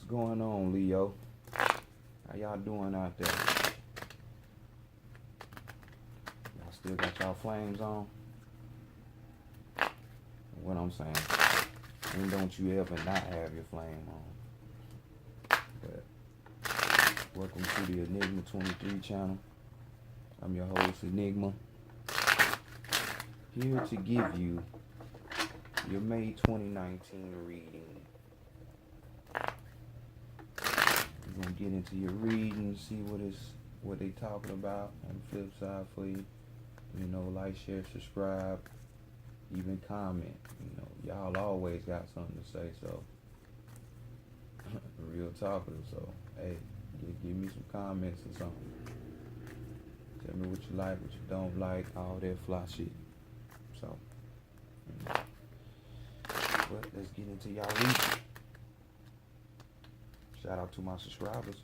going on, Leo? How y'all doing out there? Y'all still got y'all flames on? What I'm saying, and don't you ever not have your flame on. But welcome to the Enigma 23 channel. I'm your host, Enigma. Here to give you your May 2019 reading. We're gonna get into your reading, see what they talking about on the flip side for you. You know, like, share, subscribe, even comment. You know, y'all always got something to say, so real talkative. So hey, give me some comments or something. Tell me what you like, what you don't like, all that fly shit. So, but let's get into y'all reading. Shout out to my subscribers.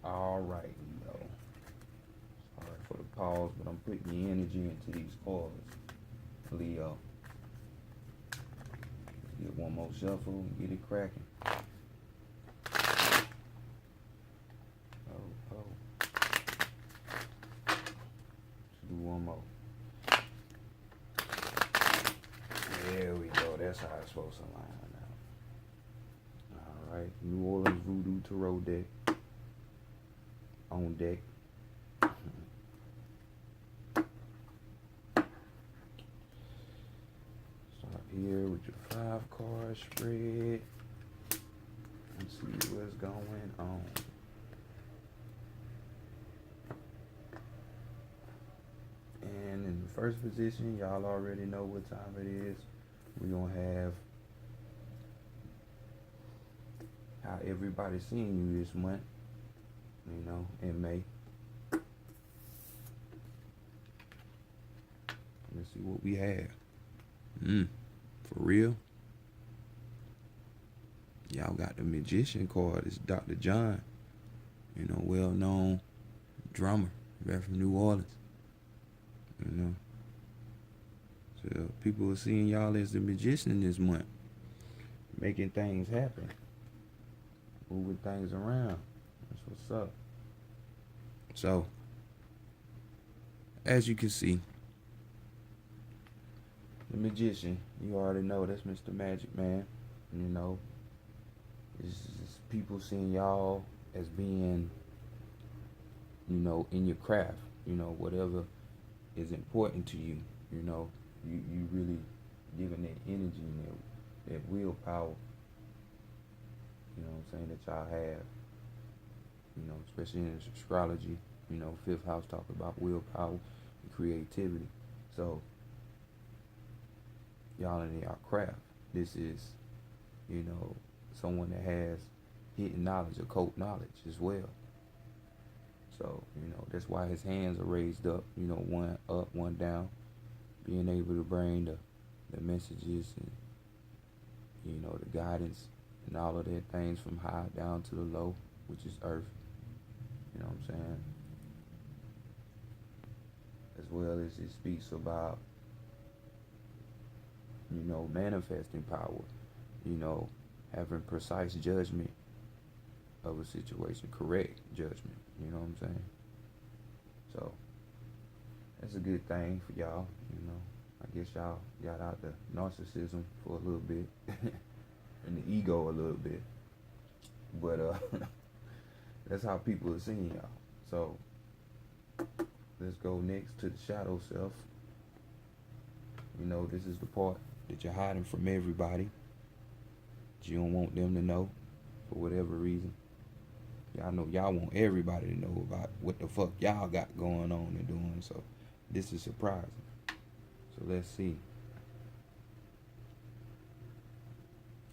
All right, you know. Sorry for the pause, but I'm putting the energy into these cards, Leo. Get one more shuffle and get it cracking. Oh. Let's do one more. There we go. That's how it's supposed to line out. All right. New Orleans Voodoo Tarot deck. On deck. Start here with your 5-card spread and see what's going on. And in the first position, y'all already know what time it is. We're gonna have how everybody's seeing you this month. You know, in May. Let's see what we have. For real? Y'all got the Magician card. It's Dr. John. You know, well-known drummer back from New Orleans. You know. So people are seeing y'all as the magician this month. Making things happen. Moving things around. That's what's up. So, as you can see, the Magician, you already know that's Mr. Magic Man. You know, it's people seeing y'all as being, you know, in your craft. You know, whatever is important to you. You know, you really giving that energy and that willpower. You know what I'm saying, that y'all have. You know, especially in astrology, you know, 5th house talk about willpower and creativity. So, y'all in y'all craft. This is, you know, someone that has hidden knowledge, occult knowledge as well. So, you know, that's why his hands are raised up, you know, one up, one down, being able to bring the messages and, you know, the guidance and all of that things from high down to the low, which is earth. You know what I'm saying? As well as it speaks about, you know, manifesting power, you know, having precise judgment of a situation, correct judgment, you know what I'm saying? So, That's a good thing for y'all. I guess y'all got out the narcissism for a little bit and the ego a little bit. But that's how people are seeing y'all. So let's go next to the shadow self. This is the part that you're hiding from everybody. That you don't want them to know for whatever reason. Y'all know y'all want everybody to know about what the fuck y'all got going on and doing. So this is surprising. So let's see.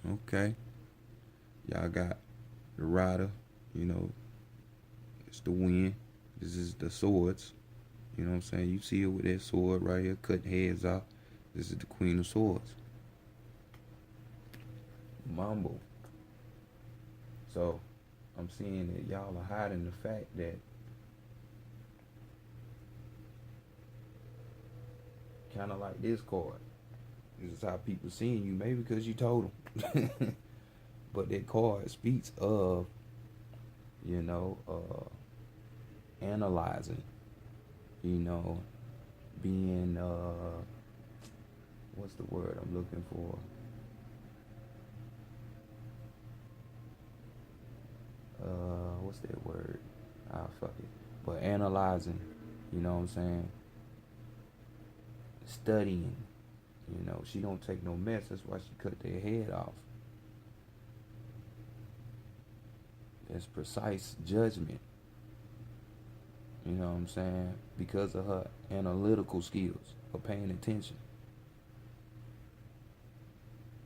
Okay. Y'all got the rider, it's the wind. This is the swords. You know what I'm saying? You see it with that sword right here, cutting heads off. This is the Queen of Swords. Mumble. So I'm seeing that y'all are hiding the fact that kind of like this card. This is how people seeing you, maybe because you told them. But that card speaks of, analyzing, being, what's the word I'm looking for? What's that word? Ah, fuck it. But analyzing, you know what I'm saying? Studying, she don't take no mess. That's why she cut their head off. That's precise judgment. You know what I'm saying? Because of her analytical skills, of paying attention.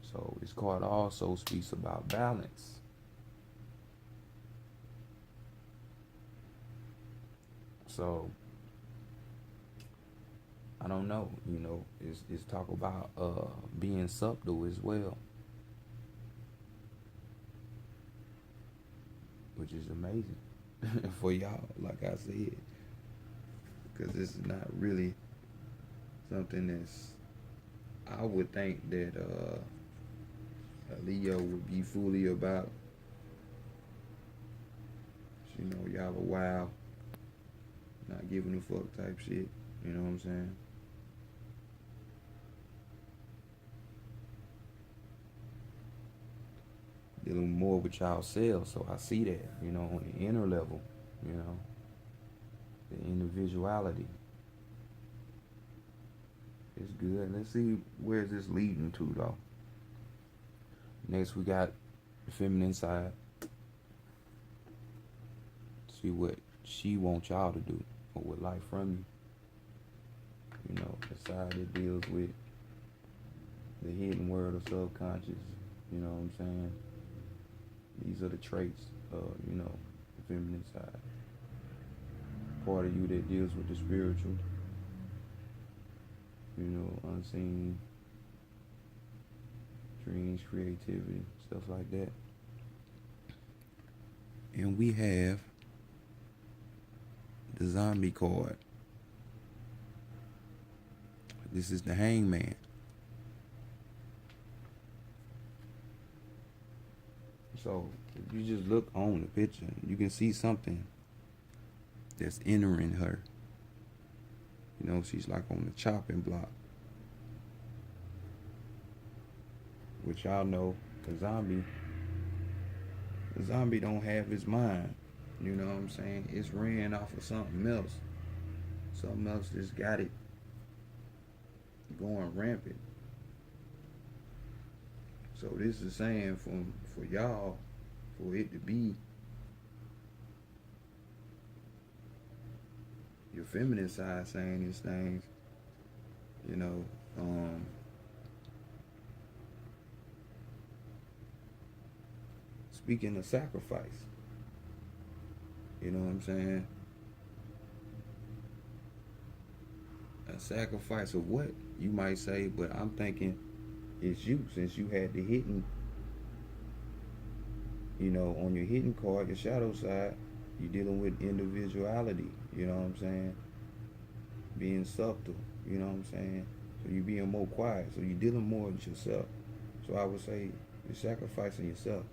So this card also speaks about balance. So I don't know, it's talk about being subtle as well, which is amazing for y'all, like I said, because this is not really something that's, I would think that a Leo would be fully about. Y'all a wild, not giving a fuck type shit. You know what I'm saying? Dealing more with y'all selves, so I see that, on the inner level, the individuality. It's good. Let's see where's this leading to though. Next we got the feminine side. See what she wants y'all to do or would like from you. The side that deals with the hidden world of subconscious. You know what I'm saying? These are the traits of, the feminine side. Part of you that deals with the spiritual, unseen dreams, creativity, stuff like that. And we have the zombie card. This is the hangman. So if you just look on the picture, you can see something that's entering her. She's like on the chopping block. Which y'all know, the zombie don't have his mind. You know what I'm saying? It's ran off of something else. Something else just got it going rampant. So this is saying for y'all, for it to be your feminine side saying these things, speaking of sacrifice. You know what I'm saying? A sacrifice of what, you might say, but I'm thinking it's you, since you had the hidden, on your hidden card, your shadow side, you're dealing with individuality, you know what I'm saying? Being subtle, you know what I'm saying? So you're being more quiet, so you're dealing more with yourself. So I would say you're sacrificing yourself,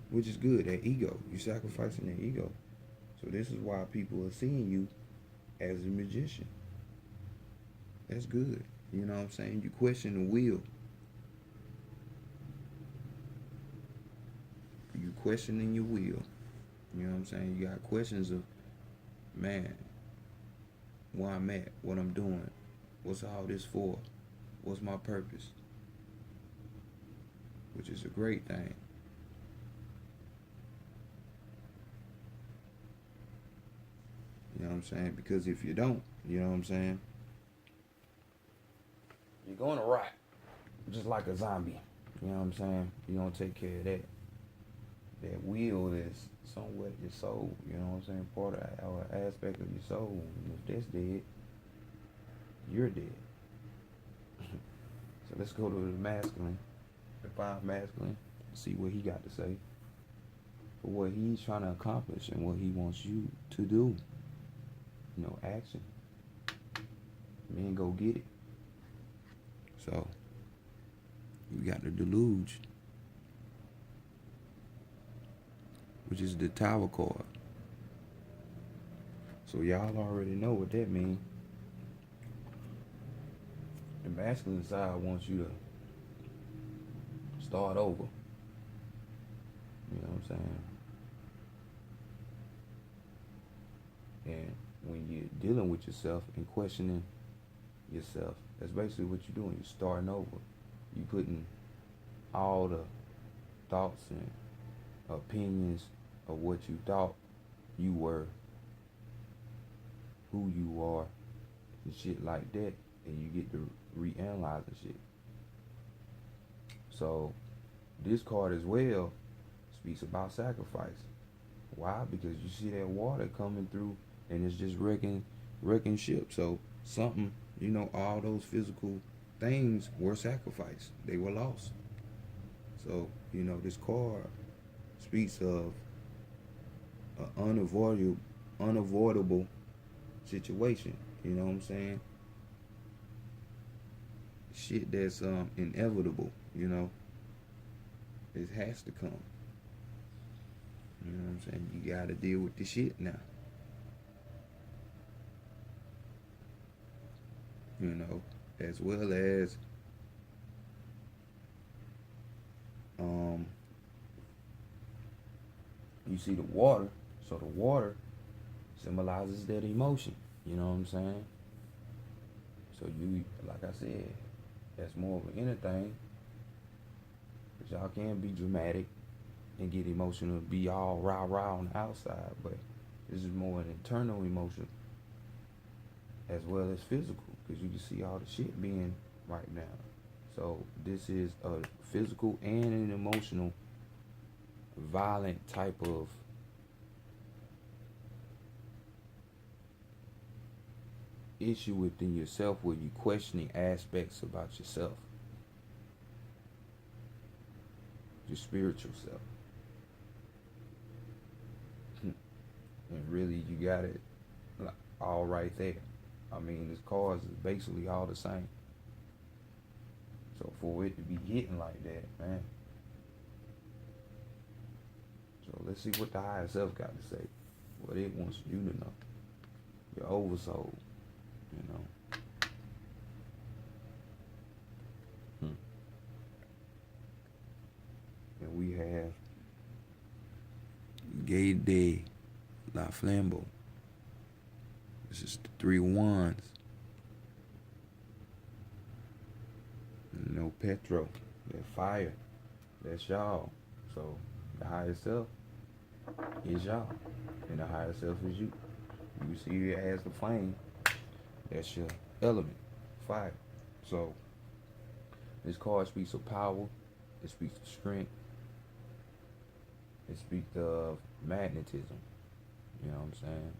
which is good, that ego. You're sacrificing that ego. So this is why people are seeing you as a magician. That's good. You know what I'm saying? You question the will. You questioning your will. You know what I'm saying? You got questions of, man, where I'm at, what I'm doing, what's all this for, what's my purpose, which is a great thing. You know what I'm saying? Because if you don't, you know what I'm saying? You're going to rot, just like a zombie. You know what I'm saying? You don't take care of that. That will is somewhat your soul. You know what I'm saying? Part of our aspect of your soul. And if that's dead, you're dead. So let's go to the masculine, the five masculine, see what he got to say for what he's trying to accomplish and what he wants you to do. You know, action. Men go get it. So we got the deluge, which is the Tower card. So y'all already know what that means. The masculine side wants you to start over. You know what I'm saying? And when you're dealing with yourself and questioning yourself, that's basically what you're doing. You're starting over. You putting all the thoughts and opinions of what you thought you were, who you are, and shit like that, and you get to reanalyze the shit. So this card as well speaks about sacrifice. Why? Because you see that water coming through and it's just wrecking ship. So something, you know, all those physical things were sacrificed. They were lost. So, you know, this card speaks of an unavoidable situation. You know what I'm saying? Shit that's inevitable, you know. It has to come. You know what I'm saying? You gotta deal with the shit now. You know, as well as you see the water. So the water symbolizes that emotion. You know what I'm saying? So you, like I said, that's more of an inner thing. But y'all can be dramatic and get emotional, be all rah-rah on the outside. But this is more an internal emotion as well as physical, because you can see all the shit being right now. So this is a physical and an emotional, violent type of issue within yourself where you're questioning aspects about yourself, your spiritual self. And really, you got it all right there. I mean, this cards is basically all the same. So for it to be hitting like that, man. So let's see what the higher self got to say. What it wants you to know. Your oversoul, you know. And we have Gay de la Flambeau. This is the 3 wands. No Petro. That fire. That's y'all. So the higher self is y'all. And the higher self is you. You see it as the flame. That's your element. Fire. So this card speaks of power. It speaks of strength. It speaks of magnetism. You know what I'm saying?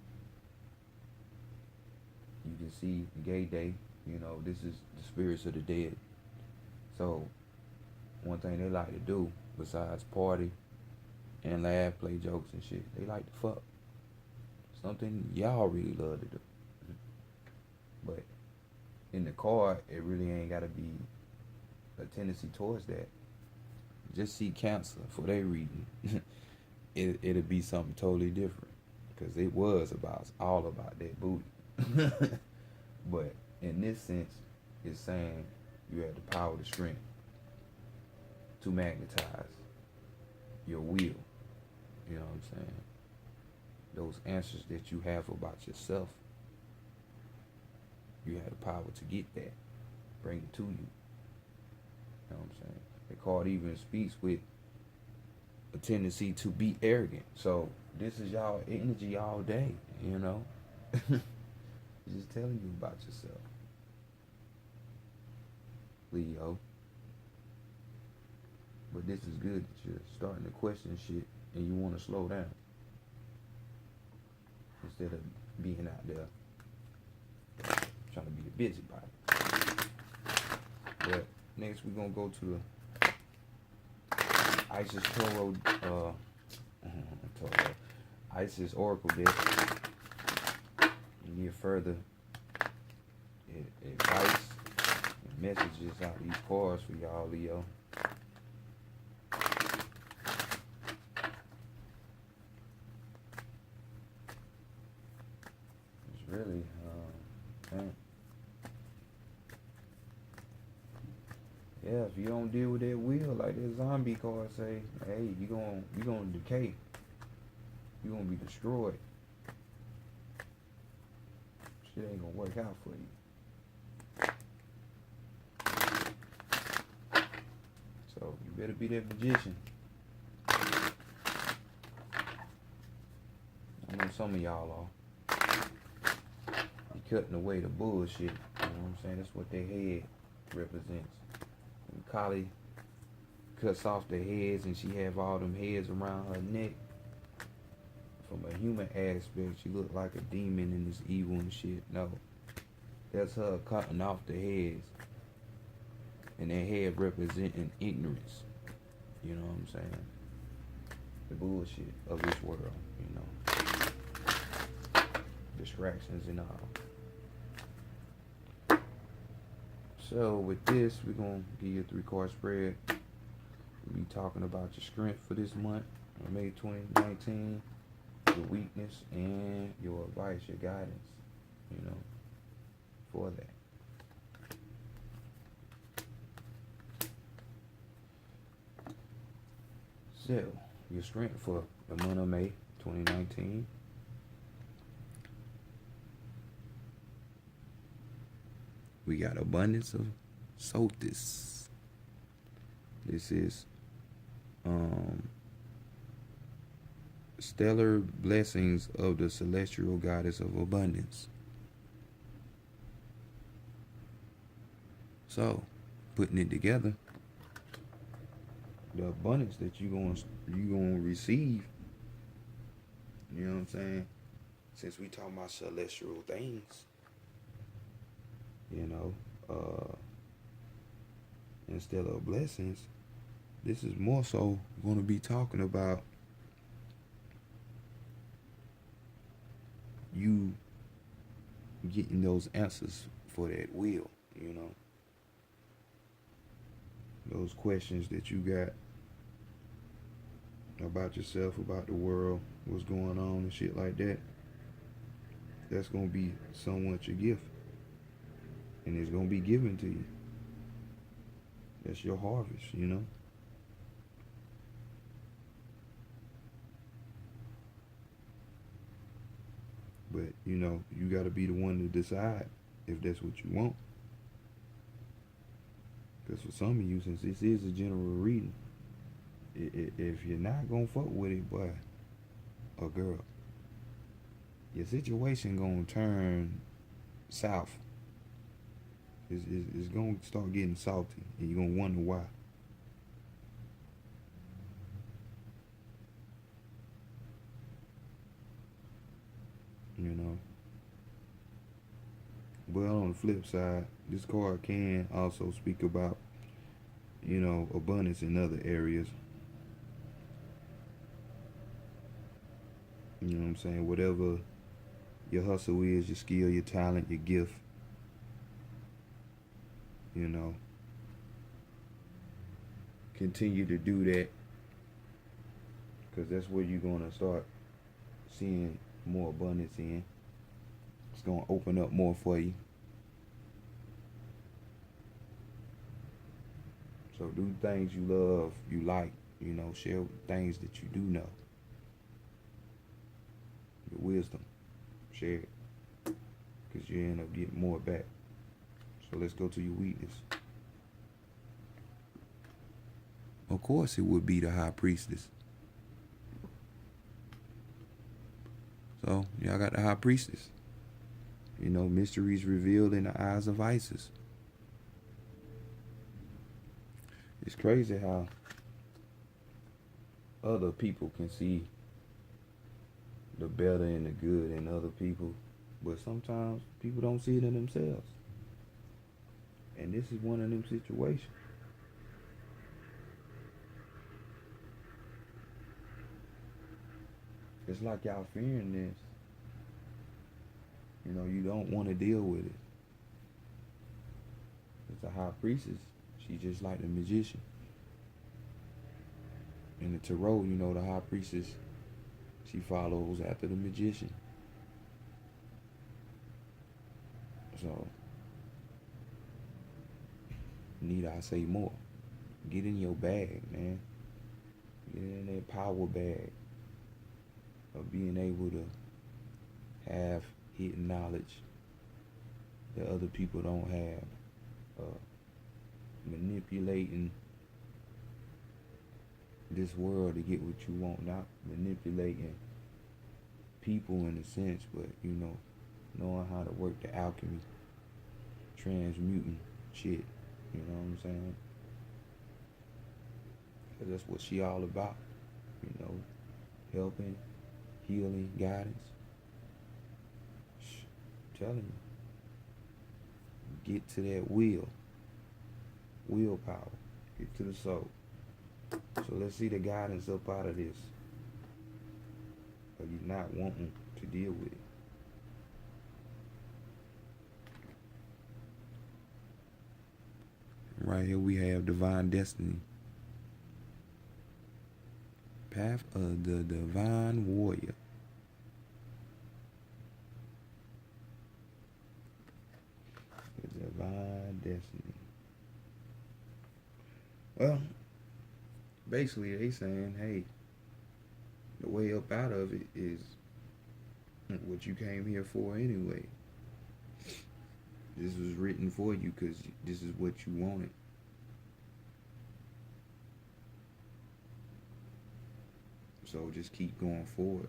You can see Gay Day, you know, this is the spirits of the dead. So one thing they like to do, besides party and laugh, play jokes and shit, they like to fuck. Something y'all really love to do. But in the card, it really ain't gotta be a tendency towards that. Just see Cancer for their reading. It'll be something totally different. Because it was all about that booty. But in this sense, it's saying you have the power, the strength to magnetize your will. You know what I'm saying? Those answers that you have about yourself, you have the power to get that, bring it to you. You know what I'm saying? The card even speaks with a tendency to be arrogant. So this is y'all energy all day, you know? Just telling you about yourself. Leo. But this is good that you're starting to question shit and you want to slow down. Instead of being out there trying to be a busybody. But next we're going to go to the Isis Toro, Isis Oracle deck. And give further advice and messages out of these cards for y'all, Leo. It's really, yeah, if you don't deal with that will, like that zombie card say, hey, you gonna decay. You gonna be destroyed. Shit ain't gonna work out for you. So you better be that magician. I know some of y'all are. You cutting away the bullshit. You know what I'm saying? That's what their head represents. When Kali cuts off the heads and she have all them heads around her neck. From a human aspect, she look like a demon and is evil and shit. No. That's her cutting off the heads. And that head representing ignorance. You know what I'm saying? The bullshit of this world, you know. Distractions and all. So with this, we're gonna give you a 3-card spread. We'll be talking about your strength for this month, May 2019, your weakness and your advice, your guidance, you know, for that. So, your strength for the month of May 2019. We got abundance of Sothis. This is stellar blessings of the celestial goddess of abundance. So, putting it together, the abundance that you gonna receive, you know what I'm saying? Since we talking about celestial things, you know, instead of blessings, this is more so going to be talking about you getting those answers for that will, you know. Those questions that you got about yourself, about the world, what's going on and shit like that. That's going to be somewhat your gift. And it's going to be given to you. That's your harvest, you know. But, you know, you got to be the one to decide if that's what you want. Because for some of you, since this is a general reading, if you're not going to fuck with it, boy, or girl, your situation going to turn south. It's going to start getting salty, and you're going to wonder why. You know. Well, on the flip side, this card can also speak about, you know, abundance in other areas. You know what I'm saying? Whatever your hustle is, your skill, your talent, your gift, you know, continue to do that, because that's where you're going to start seeing more abundance in. It's gonna open up more for you. So do things you love, you like, share things that you do know. Your wisdom, share it. Because you end up getting more back. So let's go to your weakness. Of course it would be the high priestess. So y'all got the high priestess. Mysteries revealed in the eyes of Isis. It's crazy how other people can see the better and the good in other people, but sometimes people don't see it in themselves. And this is one of them situations. It's like y'all fearing this. You don't want to deal with it. It's a high priestess. She's just like the magician. In the tarot, the high priestess, she follows after the magician. So, need I say more? Get in your bag, man. Get in that power bag of being able to have hidden knowledge that other people don't have. Manipulating this world to get what you want, not manipulating people in a sense, but knowing how to work the alchemy, transmuting shit. You know what I'm saying? Because that's what she all about. Helping, healing, guidance. I'm telling you, get to that willpower, get to the soul. So let's see the guidance up out of this. Or you not wanting to deal with it. Right here we have divine destiny. Path of the divine warrior. The divine destiny. Well, basically they saying, hey, the way up out of it is what you came here for anyway. This was written for you because this is what you wanted. So just keep going forward.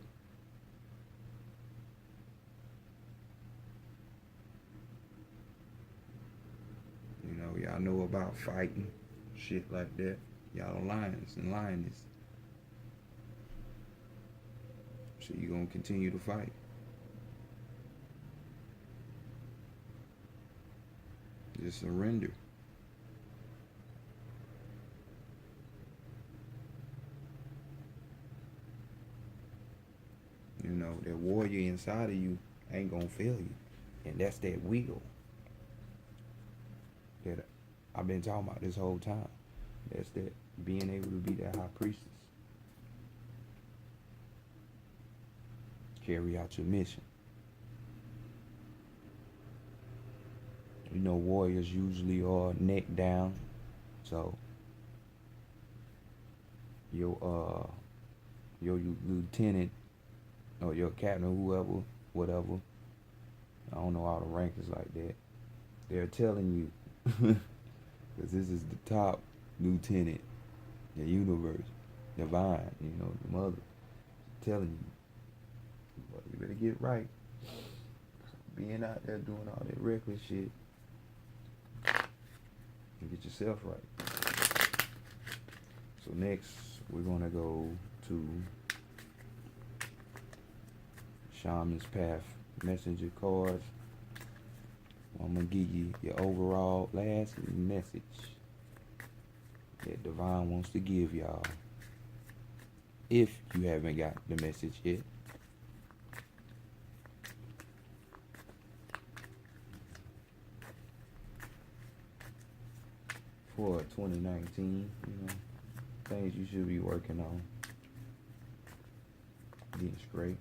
Y'all know about fighting, shit like that. Y'all lions and lioness. So you're going to continue to fight. Just surrender. That warrior inside of you ain't gonna fail you. And that's that will that I've been talking about this whole time. That's that being able to be that high priestess. Carry out your mission. Warriors usually are neck down. So your lieutenant or your captain, whoever, whatever, I don't know all the rankings like that. They're telling you, because this is the top lieutenant, the universe, divine, the mother, telling you, well, you better get right. Being out there doing all that reckless shit, and get yourself right. So next, we're gonna go to Shaman's Path messenger cards. I'm gonna give you your overall last message that Divine wants to give y'all. If you haven't got the message yet. For 2019, things you should be working on. Getting straight.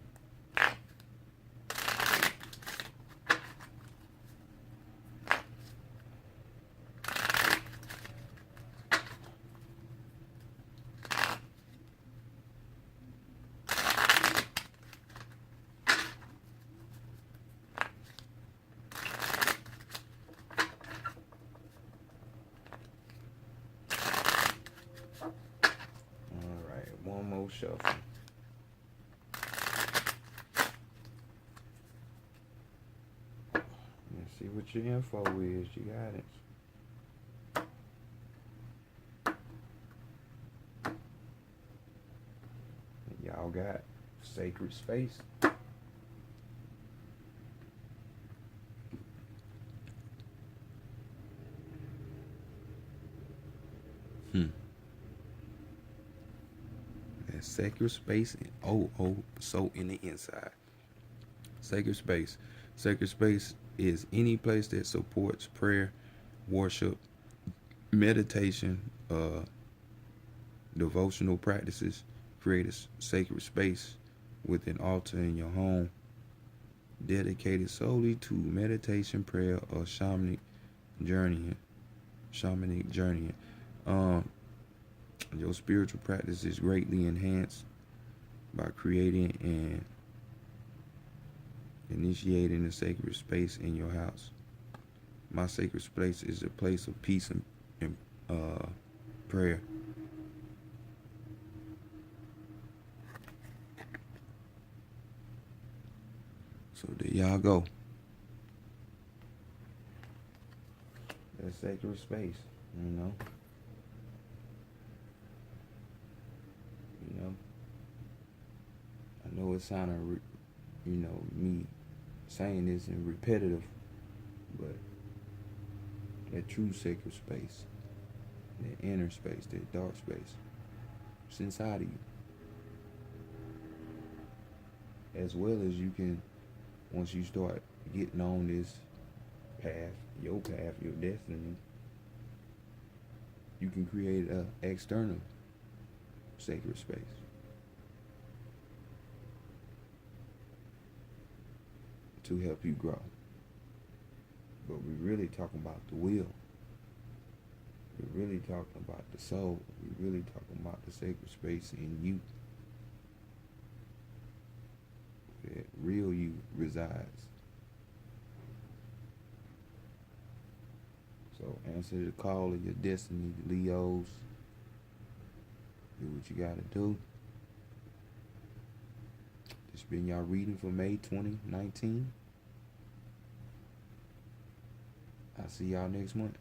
more shuffle. Let's see what your info is. You got it. Y'all got sacred space. That sacred space. So in the inside. Sacred space. Sacred space is any place that supports prayer, worship, meditation, devotional practices. Create a sacred space with an altar in your home dedicated solely to meditation, prayer, or journeying. Shamanic journeying. Um, your spiritual practice is greatly enhanced by creating and initiating a sacred space in your house. My sacred space is a place of peace and prayer. So there y'all go. That sacred space, you know. You know. I know it sounded, me saying this and repetitive, but that true sacred space, that inner space, that dark space, it's inside of you. As well as you can, once you start getting on this path, your destiny, you can create an external sacred space. To help you grow. But we're really talking about the will. We're really talking about the soul. We're really talking about the sacred space in you. That real you resides. So answer the call of your destiny, Leos. Do what you gotta do. This been y'all reading for May 2019. I'll see y'all next month.